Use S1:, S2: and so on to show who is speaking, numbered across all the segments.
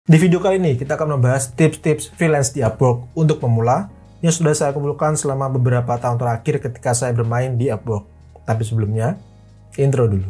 S1: Di video kali ini kita akan membahas tips-tips freelance di Upwork untuk pemula yang sudah saya kumpulkan selama beberapa tahun terakhir ketika saya bermain di Upwork. Tapi sebelumnya, intro dulu.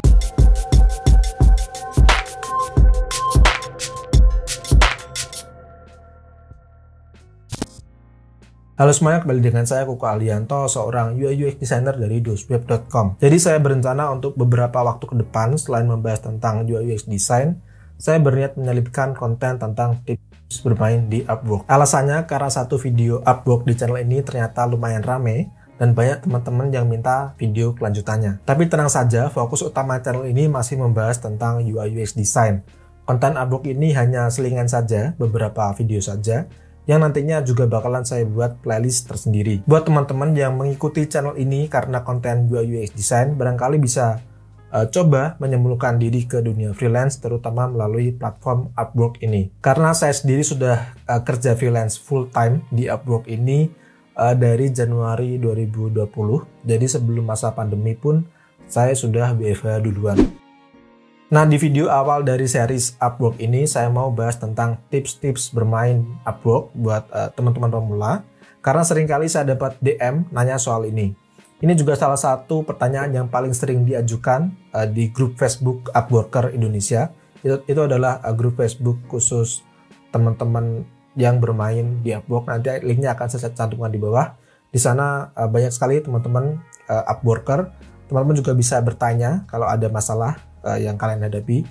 S1: Halo semuanya, kembali dengan saya Kuko Alianto, seorang UI UX designer dari dosweb.com. Jadi saya berencana untuk beberapa waktu ke depan, selain membahas tentang UI UX design, saya berniat menyelipkan konten tentang tips bermain di Upwork. Alasannya karena satu video Upwork di channel ini ternyata lumayan rame dan banyak teman-teman yang minta video kelanjutannya. Tapi tenang saja, fokus utama channel ini masih membahas tentang UI UX design. Konten Upwork ini hanya selingan saja, beberapa video saja, yang nantinya juga bakalan saya buat playlist tersendiri. Buat teman-teman yang mengikuti channel ini karena konten UI UX design, barangkali bisa coba menyembuhkan diri ke dunia freelance, terutama melalui platform Upwork ini. Karena saya sendiri sudah kerja freelance full time di Upwork ini dari Januari 2020. Jadi sebelum masa pandemi pun saya sudah WFH duluan. Nah, di video awal dari series Upwork ini saya mau bahas tentang tips-tips bermain Upwork buat teman-teman pemula. Karena seringkali saya dapat DM nanya soal ini. Ini juga salah satu pertanyaan yang paling sering diajukan di grup Facebook Upworker Indonesia. Itu adalah grup Facebook khusus teman-teman yang bermain di Upwork. Nanti linknya akan saya cantumkan di bawah. Di sana banyak sekali teman-teman Upworker. Teman-teman juga bisa bertanya kalau ada masalah yang kalian hadapi.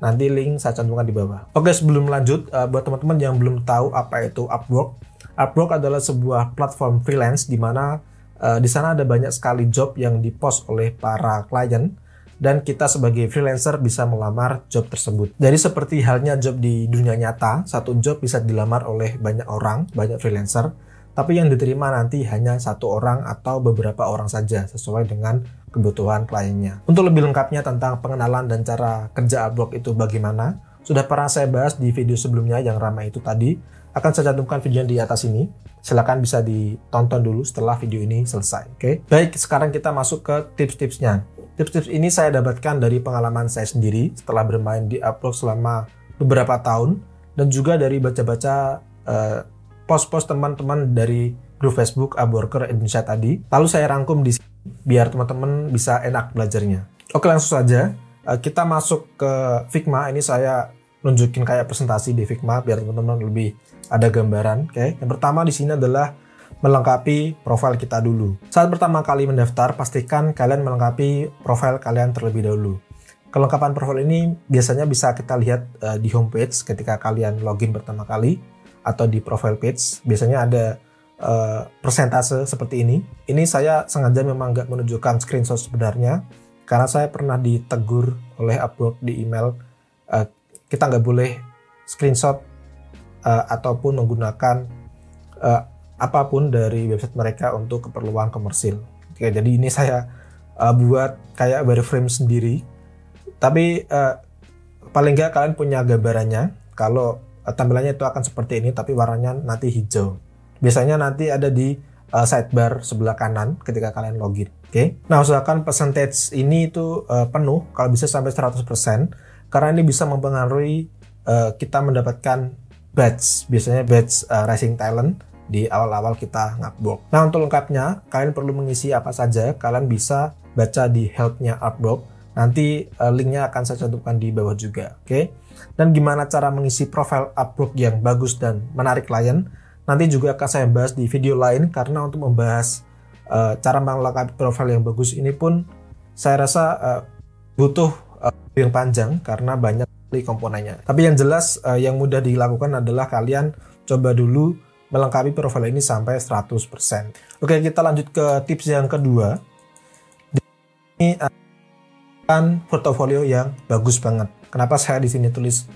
S1: Nanti link saya cantumkan di bawah. Oke, sebelum lanjut, buat teman-teman yang belum tahu apa itu Upwork. Upwork adalah sebuah platform freelance di mana di sana ada banyak sekali job yang dipost oleh para klien dan kita sebagai freelancer bisa melamar job tersebut. Jadi seperti halnya job di dunia nyata, satu job bisa dilamar oleh banyak orang, banyak freelancer, tapi yang diterima nanti hanya satu orang atau beberapa orang saja sesuai dengan kebutuhan kliennya. Untuk lebih lengkapnya tentang pengenalan dan cara kerja Upwork itu bagaimana, sudah pernah saya bahas di video sebelumnya yang ramai itu tadi. Akan saya cantumkan video di atas ini. Silakan bisa ditonton dulu setelah video ini selesai. Oke. Baik, sekarang kita masuk ke tips-tipsnya. Tips-tips ini saya dapatkan dari pengalaman saya sendiri setelah bermain di Upwork selama beberapa tahun dan juga dari baca-baca post-post teman-teman dari grup Facebook Upworker Indonesia tadi. Lalu saya rangkum di sini biar teman-teman bisa enak belajarnya. Oke, langsung saja kita masuk ke Figma. Ini saya nunjukin kayak presentasi di Figma biar teman-teman lebih ada gambaran. Oke. Yang pertama di sini adalah melengkapi profil kita dulu. Saat pertama kali mendaftar, pastikan kalian melengkapi profil kalian terlebih dahulu. Kelengkapan profil ini biasanya bisa kita lihat di homepage ketika kalian login pertama kali atau di profile page. Biasanya ada persentase seperti ini. Ini saya sengaja memang nggak menunjukkan screenshot sebenarnya karena saya pernah ditegur oleh Upwork di email. Kita nggak boleh screenshot ataupun menggunakan apapun dari website mereka untuk keperluan komersil. Oke, jadi ini saya buat kayak wireframe sendiri. Tapi paling nggak kalian punya gambarannya. Kalau tampilannya itu akan seperti ini, tapi warnanya nanti hijau. Biasanya nanti ada di sidebar sebelah kanan ketika kalian login. Oke. Nah, usahakan percentage ini itu penuh, kalau bisa sampai 100%, karena ini bisa mempengaruhi kita mendapatkan badge, biasanya badge Rising Talent di awal-awal kita Upwork. Nah, untuk lengkapnya, kalian perlu mengisi apa saja, kalian bisa baca di help-nya Upwork. Nanti linknya akan saya cantumkan di bawah juga, oke? Dan gimana cara mengisi profil Upwork yang bagus dan menarik klien, nanti juga akan saya bahas di video lain, karena untuk membahas cara melengkapi profil yang bagus ini pun saya rasa butuh yang panjang karena banyak komponennya. Tapi yang jelas yang mudah dilakukan adalah kalian coba dulu melengkapi profil ini sampai 100%. Oke, kita lanjut ke tips yang kedua. Ini akan portofolio yang bagus banget. Kenapa saya di sini tulis?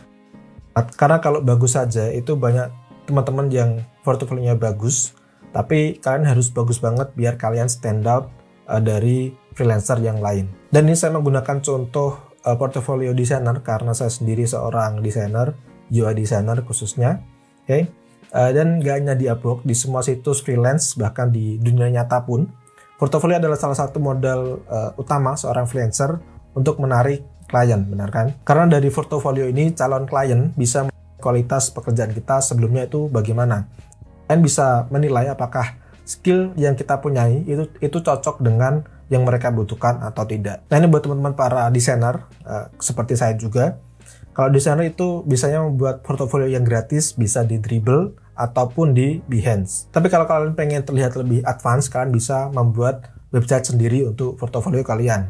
S1: Karena kalau bagus saja itu banyak teman-teman yang portofolionya bagus, tapi kalian harus bagus banget biar kalian stand out dari freelancer yang lain. Dan ini saya menggunakan contoh portfolio designer karena saya sendiri seorang desainer, UI designer khususnya. Oke. Dan gak hanya di Upwork, di semua situs freelance, bahkan di dunia nyata pun, portofolio adalah salah satu modal utama seorang freelancer untuk menarik klien, benar kan? Karena dari portofolio ini calon klien bisa kualitas pekerjaan kita sebelumnya itu bagaimana. Kalian bisa menilai apakah skill yang kita punyai itu cocok dengan yang mereka butuhkan atau tidak. Nah, ini buat teman-teman para desainer seperti saya juga. Kalau desainer itu biasanya membuat portofolio yang gratis, bisa di Dribbble ataupun di Behance. Tapi kalau kalian pengen terlihat lebih advance, kalian bisa membuat website sendiri untuk portofolio kalian.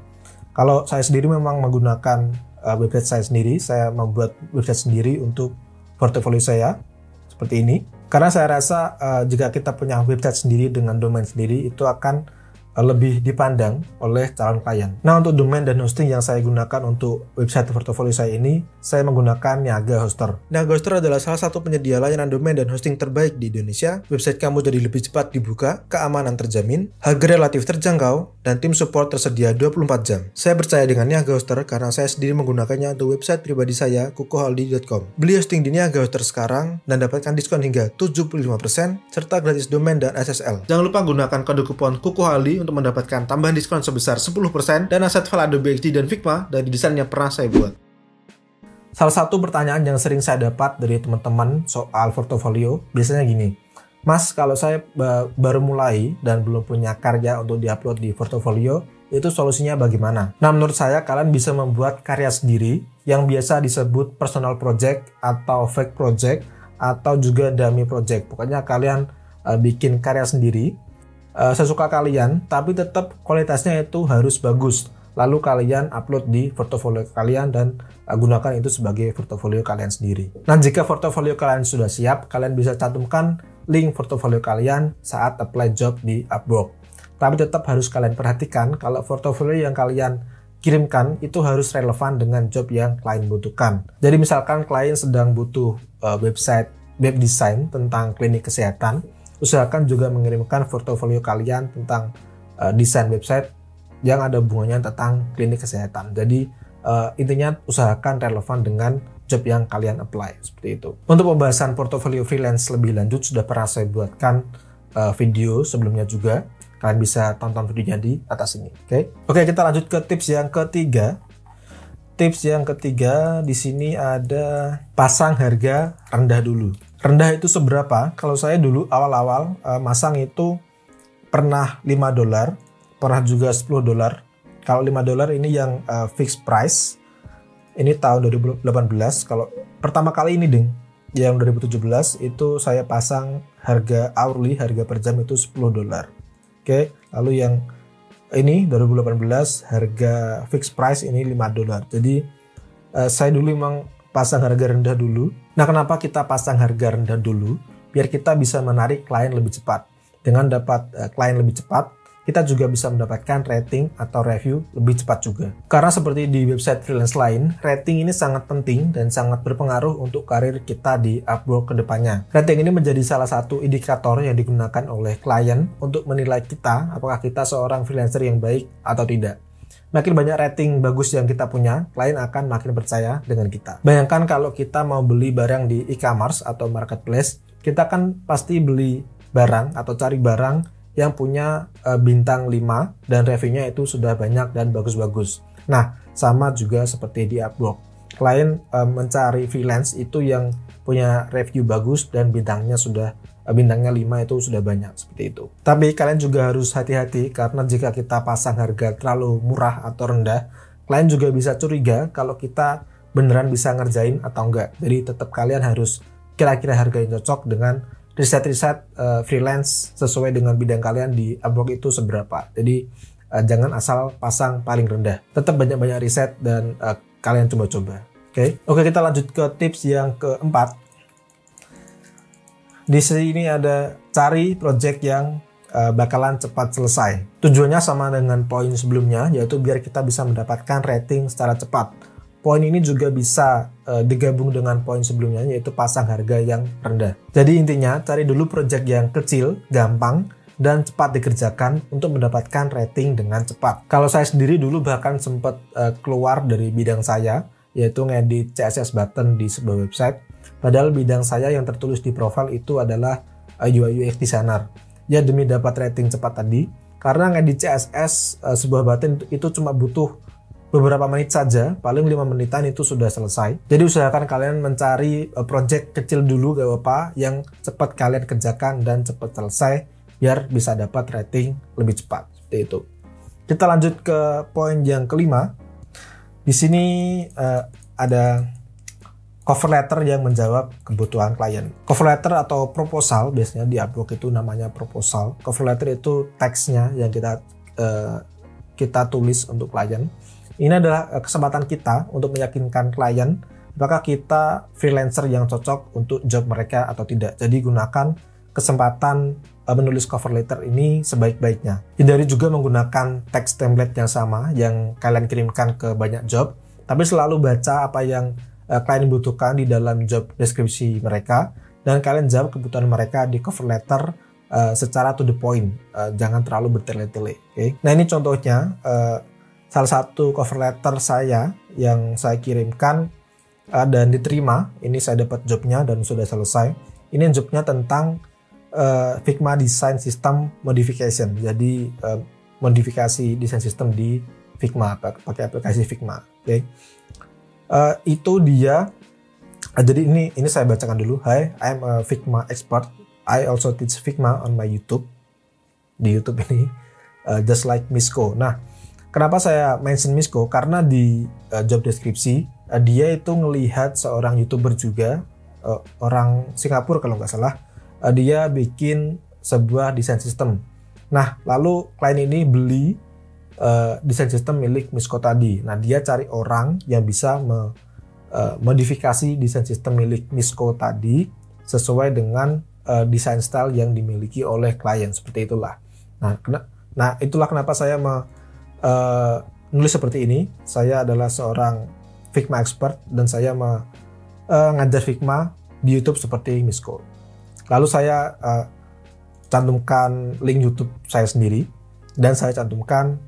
S1: Kalau saya sendiri memang menggunakan website saya sendiri, saya membuat website sendiri untuk portofolio saya seperti ini. Karena saya rasa jika kita punya website sendiri dengan domain sendiri, itu akan lebih dipandang oleh calon klien. Nah, untuk domain dan hosting yang saya gunakan untuk website portofolio saya ini, saya menggunakan Niaga Hoster. Niaga Hoster adalah salah satu penyedia layanan domain dan hosting terbaik di Indonesia. Website kamu jadi lebih cepat dibuka, keamanan terjamin, harga relatif terjangkau, dan tim support tersedia 24 jam. Saya percaya dengan Niaga Hoster karena saya sendiri menggunakannya untuk website pribadi saya, kukohaldi.com. Beli hosting di Niaga Hoster sekarang dan dapatkan diskon hingga 75% serta gratis domain dan SSL. Jangan lupa gunakan kode kupon kukohaldi untuk mendapatkan tambahan diskon sebesar 10% dan aset file Adobe XD dan Figma dari desain yang pernah saya buat. Salah satu pertanyaan yang sering saya dapat dari teman-teman soal portofolio biasanya gini, Mas, kalau saya baru mulai dan belum punya karya untuk diupload di portofolio, itu solusinya bagaimana? Nah, menurut saya kalian bisa membuat karya sendiri yang biasa disebut personal project atau fake project atau juga dummy project. Pokoknya kalian bikin karya sendiri sesuka kalian, tapi tetap kualitasnya itu harus bagus. Lalu kalian upload di portofolio kalian dan gunakan itu sebagai portofolio kalian sendiri. Nah, jika portofolio kalian sudah siap, kalian bisa cantumkan link portofolio kalian saat apply job di Upwork. Tapi tetap harus kalian perhatikan kalau portofolio yang kalian kirimkan itu harus relevan dengan job yang klien butuhkan. Jadi misalkan klien sedang butuh website web design tentang klinik kesehatan, usahakan juga mengirimkan portofolio kalian tentang desain website yang ada hubungannya tentang klinik kesehatan. Jadi intinya usahakan relevan dengan job yang kalian apply, seperti itu. Untuk pembahasan portofolio freelance lebih lanjut sudah pernah saya buatkan video sebelumnya juga. Kalian bisa tonton videonya di atas ini. Oke, kita lanjut ke tips yang ketiga. Tips yang ketiga di sini ada pasang harga rendah dulu. Rendah itu seberapa? Kalau saya dulu awal-awal masang itu pernah $5, pernah juga $10. Kalau $5 ini yang fixed price. Ini tahun 2018. Kalau pertama kali ini yang 2017 itu saya pasang harga hourly, harga per jam itu $10. Oke, lalu yang ini 2018 harga fixed price ini $5. Jadi saya dulu memang pasang harga rendah dulu. Nah, kenapa kita pasang harga rendah dulu? Biar kita bisa menarik klien lebih cepat. Dengan dapat klien lebih cepat, kita juga bisa mendapatkan rating atau review lebih cepat juga. Karena seperti di website freelance lain, rating ini sangat penting dan sangat berpengaruh untuk karir kita di Upwork ke depannya. Rating ini menjadi salah satu indikator yang digunakan oleh klien untuk menilai kita apakah kita seorang freelancer yang baik atau tidak. Makin banyak rating bagus yang kita punya, klien akan makin percaya dengan kita. Bayangkan kalau kita mau beli barang di e-commerce atau marketplace, kita kan pasti beli barang atau cari barang yang punya bintang 5 dan reviewnya itu sudah banyak dan bagus-bagus. Nah, sama juga seperti di Upwork. Klien mencari freelance itu yang punya review bagus dan bintangnya 5 itu sudah banyak, seperti itu. Tapi kalian juga harus hati-hati karena jika kita pasang harga terlalu murah atau rendah, klien juga bisa curiga kalau kita beneran bisa ngerjain atau enggak. Jadi tetap kalian harus kira-kira harga yang cocok dengan riset-riset freelance sesuai dengan bidang kalian di Upwork itu seberapa. Jadi jangan asal pasang paling rendah. Tetap banyak-banyak riset dan kalian coba-coba. Oke, kita lanjut ke tips yang keempat. Di sini ada cari project yang bakalan cepat selesai. Tujuannya sama dengan poin sebelumnya, yaitu biar kita bisa mendapatkan rating secara cepat. Poin ini juga bisa digabung dengan poin sebelumnya, yaitu pasang harga yang rendah. Jadi intinya, cari dulu project yang kecil, gampang, dan cepat dikerjakan untuk mendapatkan rating dengan cepat. Kalau saya sendiri dulu bahkan sempat keluar dari bidang saya, yaitu ngedit CSS button di sebuah website. Padahal bidang saya yang tertulis di profile itu adalah UI UX designer. Ya, demi dapat rating cepat tadi, karena ngedit CSS sebuah button itu cuma butuh beberapa menit saja, paling 5 menitan itu sudah selesai. Jadi usahakan kalian mencari project kecil dulu gak apa-apa, yang cepat kalian kerjakan dan cepat selesai, biar bisa dapat rating lebih cepat. Seperti itu. Kita lanjut ke poin yang kelima. Di sini ada cover letter yang menjawab kebutuhan klien. Cover letter atau proposal, biasanya di Upwork itu namanya proposal. Cover letter itu teksnya yang kita tulis untuk klien. Ini adalah kesempatan kita untuk meyakinkan klien apakah kita freelancer yang cocok untuk job mereka atau tidak. Jadi gunakan kesempatan menulis cover letter ini sebaik-baiknya. Hindari juga menggunakan teks template yang sama yang kalian kirimkan ke banyak job, tapi selalu baca apa yang klien butuhkan di dalam job deskripsi mereka, dan kalian jawab kebutuhan mereka di cover letter secara to the point, jangan terlalu bertele-tele. Okay? Nah, ini contohnya salah satu cover letter saya yang saya kirimkan dan diterima. Ini saya dapat jobnya dan sudah selesai. Ini jobnya tentang Figma Design System Modification. Jadi modifikasi desain sistem di Figma pakai aplikasi Figma. Okay? Itu dia. Jadi ini saya bacakan dulu. Hi, I'm a Figma expert. I also teach Figma on my YouTube. Di YouTube ini, just like Misko. Nah, kenapa saya mention Misko? Karena di job deskripsi dia itu ngelihat seorang YouTuber juga, orang Singapura kalau nggak salah. Dia bikin sebuah desain sistem. Nah, lalu klien ini beli desain sistem milik Misko tadi. Nah, dia cari orang yang bisa modifikasi desain sistem milik Misko tadi sesuai dengan desain style yang dimiliki oleh klien. Seperti itulah. Nah, itulah kenapa saya nulis seperti ini. Saya adalah seorang Figma expert dan saya ngajar Figma di YouTube seperti Misko. Lalu saya cantumkan link YouTube saya sendiri dan saya cantumkan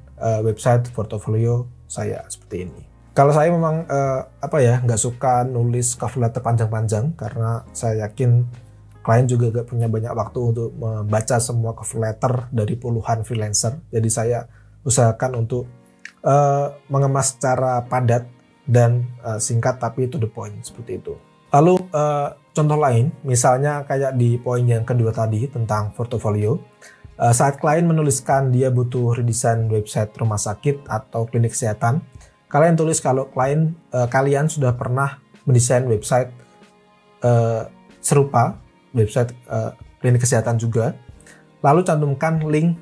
S1: website portofolio saya seperti ini. Kalau saya memang nggak suka nulis cover letter panjang-panjang karena saya yakin klien juga gak punya banyak waktu untuk membaca semua cover letter dari puluhan freelancer. Jadi saya usahakan untuk mengemas secara padat dan singkat tapi to the point seperti itu. Lalu contoh lain, misalnya kayak di poin yang kedua tadi tentang portofolio. Saat klien menuliskan dia butuh redesign website rumah sakit atau klinik kesehatan, kalian tulis kalau kalian sudah pernah mendesain website serupa, website klinik kesehatan juga. Lalu cantumkan link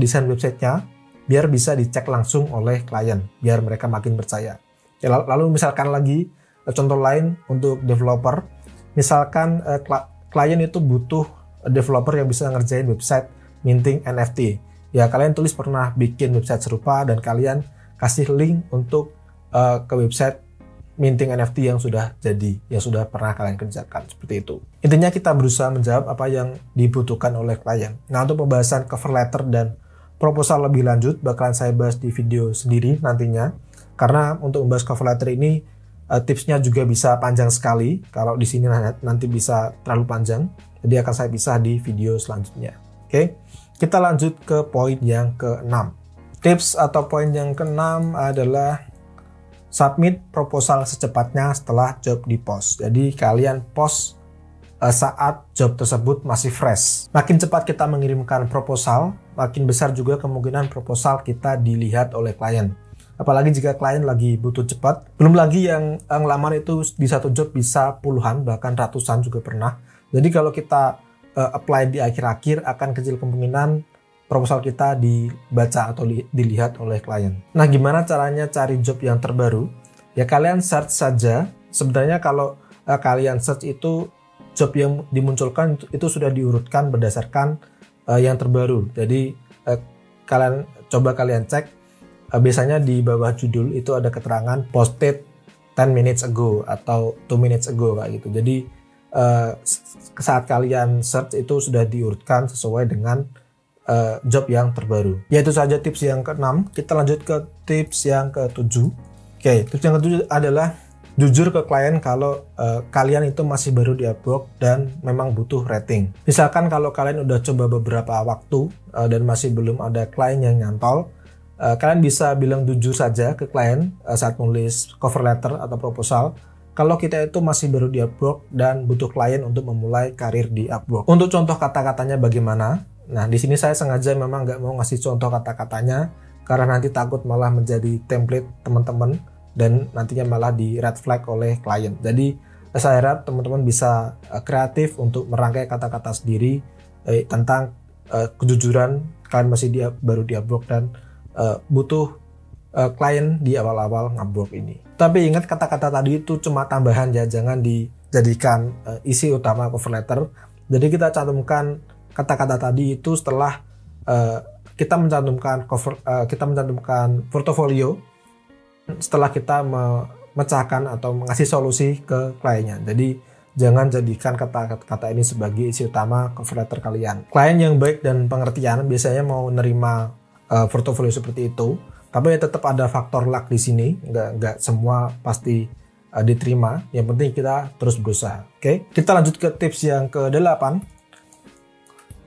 S1: desain websitenya biar bisa dicek langsung oleh klien, biar mereka makin percaya. Lalu misalkan lagi contoh lain untuk developer, misalkan klien itu butuh developer yang bisa ngerjain website minting NFT. Ya, kalian tulis pernah bikin website serupa dan kalian kasih link untuk ke website minting NFT yang sudah jadi, yang sudah pernah kalian kerjakan, seperti itu. Intinya kita berusaha menjawab apa yang dibutuhkan oleh klien. Nah, untuk pembahasan cover letter dan proposal lebih lanjut bakalan saya bahas di video sendiri nantinya. Karena untuk membahas cover letter ini tipsnya juga bisa panjang sekali. Kalau di sini nanti bisa terlalu panjang, jadi akan saya pisah di video selanjutnya. Oke, kita lanjut ke poin yang ke-6. Tips atau poin yang ke-6 adalah submit proposal secepatnya setelah job di-post. Jadi kalian post saat job tersebut masih fresh. Makin cepat kita mengirimkan proposal, makin besar juga kemungkinan proposal kita dilihat oleh klien. Apalagi jika klien lagi butuh cepat. Belum lagi yang ngelamar itu di satu job bisa puluhan, bahkan ratusan juga pernah. Jadi kalau kita apply di akhir-akhir, akan kecil kemungkinan proposal kita dibaca atau dilihat oleh klien. Nah, gimana caranya cari job yang terbaru? Ya, kalian search saja. Sebenarnya kalau kalian search itu, job yang dimunculkan itu sudah diurutkan berdasarkan yang terbaru. Jadi kalian cek, biasanya di bawah judul itu ada keterangan posted 10 minutes ago atau 2 minutes ago kayak gitu. Jadi saat kalian search itu sudah diurutkan sesuai dengan job yang terbaru. Ya, itu saja tips yang ke-6. Kita lanjut ke tips yang ke-7. Oke, tips yang ke-7 adalah jujur ke klien kalau kalian itu masih baru di Upwork dan memang butuh rating. Misalkan kalau kalian udah coba beberapa waktu dan masih belum ada klien yang nyantol, Kalian bisa bilang jujur saja ke klien saat nulis cover letter atau proposal kalau kita itu masih baru di Upwork dan butuh klien untuk memulai karir di Upwork. Untuk contoh kata-katanya bagaimana? Nah, di sini saya sengaja memang nggak mau ngasih contoh kata-katanya karena nanti takut malah menjadi template teman-teman dan nantinya malah di red flag oleh klien. Jadi saya harap teman-teman bisa kreatif untuk merangkai kata-kata sendiri tentang kejujuran kalian masih baru di Upwork dan butuh klien di awal-awal Upwork ini. Tapi ingat kata-kata tadi itu cuma tambahan ya, jangan dijadikan isi utama cover letter. Jadi kita cantumkan kata-kata tadi itu setelah kita mencantumkan portofolio, setelah kita memecahkan atau mengasih solusi ke kliennya. Jadi jangan jadikan kata-kata ini sebagai isi utama cover letter kalian. Klien yang baik dan pengertian biasanya mau nerima portofolio seperti itu, tapi tetap ada faktor luck di sini. Nggak semua pasti diterima. Yang penting kita terus berusaha. Oke, kita lanjut ke tips yang ke-8.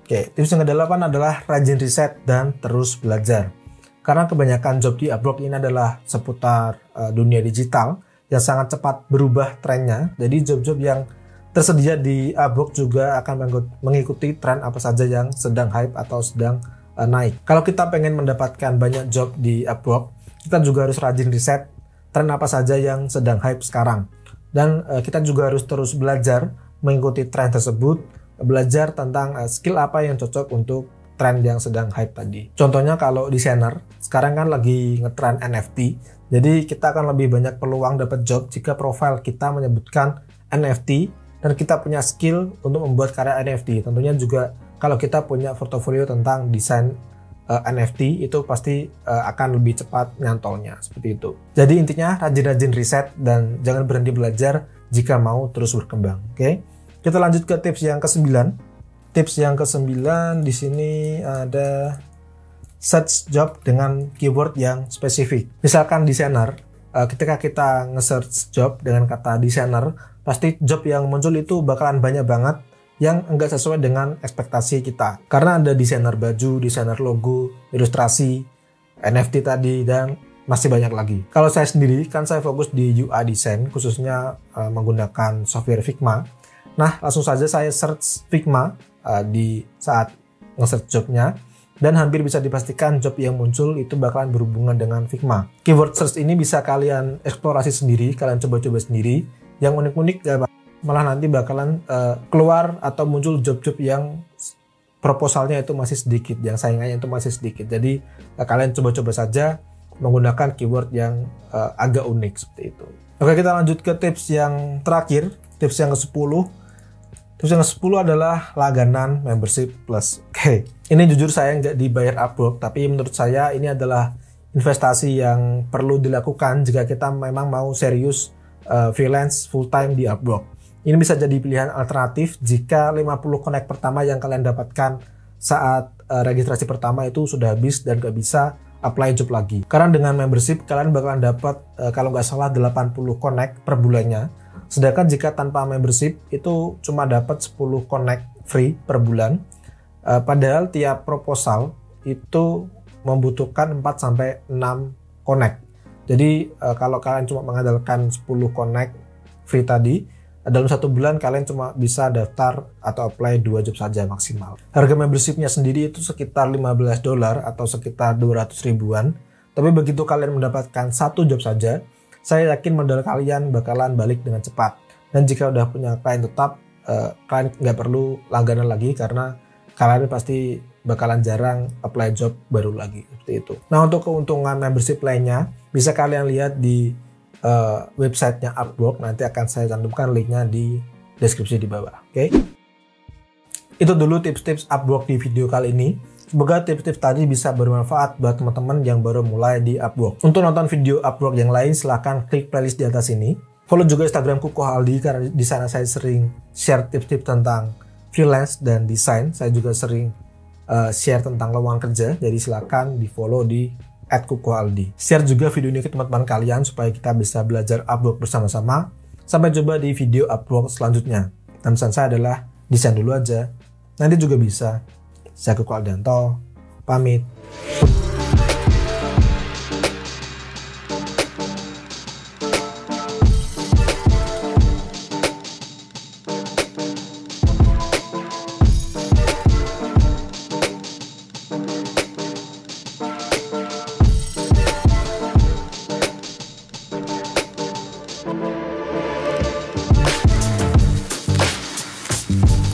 S1: Oke, tips yang ke-8 adalah rajin riset dan terus belajar. Karena kebanyakan job di Upwork ini adalah seputar dunia digital yang sangat cepat berubah trennya. Jadi job-job yang tersedia di Upwork juga akan mengikuti tren apa saja yang sedang hype atau sedang naik. Kalau kita pengen mendapatkan banyak job di Upwork, kita juga harus rajin riset tren apa saja yang sedang hype sekarang. Dan kita juga harus terus belajar mengikuti tren tersebut, belajar tentang skill apa yang cocok untuk tren yang sedang hype tadi. Contohnya kalau desainer, sekarang kan lagi ngetren NFT, jadi kita akan lebih banyak peluang dapat job jika profil kita menyebutkan NFT dan kita punya skill untuk membuat karya NFT. Tentunya juga kalau kita punya portofolio tentang desain NFT itu pasti akan lebih cepat nyantolnya, seperti itu. Jadi intinya rajin-rajin riset dan jangan berhenti belajar jika mau terus berkembang. Oke. Kita lanjut ke tips yang ke-9. Tips yang ke-9 di sini ada search job dengan keyword yang spesifik. Misalkan desainer, ketika kita nge-search job dengan kata desainer, pasti job yang muncul itu bakalan banyak banget yang enggak sesuai dengan ekspektasi kita. Karena ada desainer baju, desainer logo, ilustrasi, NFT tadi, dan masih banyak lagi. Kalau saya sendiri, kan saya fokus di UI design, khususnya menggunakan software Figma. Nah, langsung saja saya search Figma di saat nge-search jobnya, dan hampir bisa dipastikan job yang muncul itu bakalan berhubungan dengan Figma. Keyword search ini bisa kalian eksplorasi sendiri, kalian coba-coba sendiri. Yang unik-unik malah nanti bakalan keluar atau muncul job-job yang proposalnya itu masih sedikit, yang saingannya itu masih sedikit. Jadi kalian coba-coba saja menggunakan keyword yang agak unik seperti itu. Oke, kita lanjut ke tips yang terakhir, tips yang ke-10. Tips yang ke-10 adalah langganan membership plus. Oke, ini jujur saya nggak dibayar Upwork, tapi menurut saya ini adalah investasi yang perlu dilakukan jika kita memang mau serius freelance full time di Upwork. Ini bisa jadi pilihan alternatif jika 50 connect pertama yang kalian dapatkan saat registrasi pertama itu sudah habis dan gak bisa apply job lagi. Karena dengan membership kalian bakalan dapat kalau nggak salah 80 connect per bulannya. Sedangkan jika tanpa membership itu cuma dapat 10 connect free per bulan. Padahal tiap proposal itu membutuhkan 4-6 connect. Jadi kalau kalian cuma mengandalkan 10 connect free tadi, dalam 1 bulan kalian cuma bisa daftar atau apply 2 job saja maksimal. Harga membershipnya sendiri itu sekitar $15 atau sekitar 200 ribuan. Tapi begitu kalian mendapatkan 1 job saja, saya yakin modal kalian bakalan balik dengan cepat. Dan jika udah punya klien tetap, kalian nggak perlu langganan lagi karena kalian pasti bakalan jarang apply job baru lagi, seperti itu. Nah, untuk keuntungan membership lainnya bisa kalian lihat di websitenya Upwork. Nanti akan saya cantumkan linknya di deskripsi di bawah. Oke. Itu dulu tips-tips Upwork di video kali ini. Semoga tips-tips tadi bisa bermanfaat buat teman-teman yang baru mulai di Upwork. Untuk nonton video Upwork yang lain, silahkan klik playlist di atas ini. Follow juga Instagramku Kohaldi karena di sana saya sering share tips-tips tentang freelance dan desain. Saya juga sering share tentang lowongan kerja. Jadi silahkan di follow di @kukohaldi. Share juga video ini ke teman-teman kalian supaya kita bisa belajar Upwork bersama-sama. Sampai jumpa di video Upwork selanjutnya. Dan pesan saya adalah desain dulu aja, nanti juga bisa. Saya Kuko Aldianto, pamit.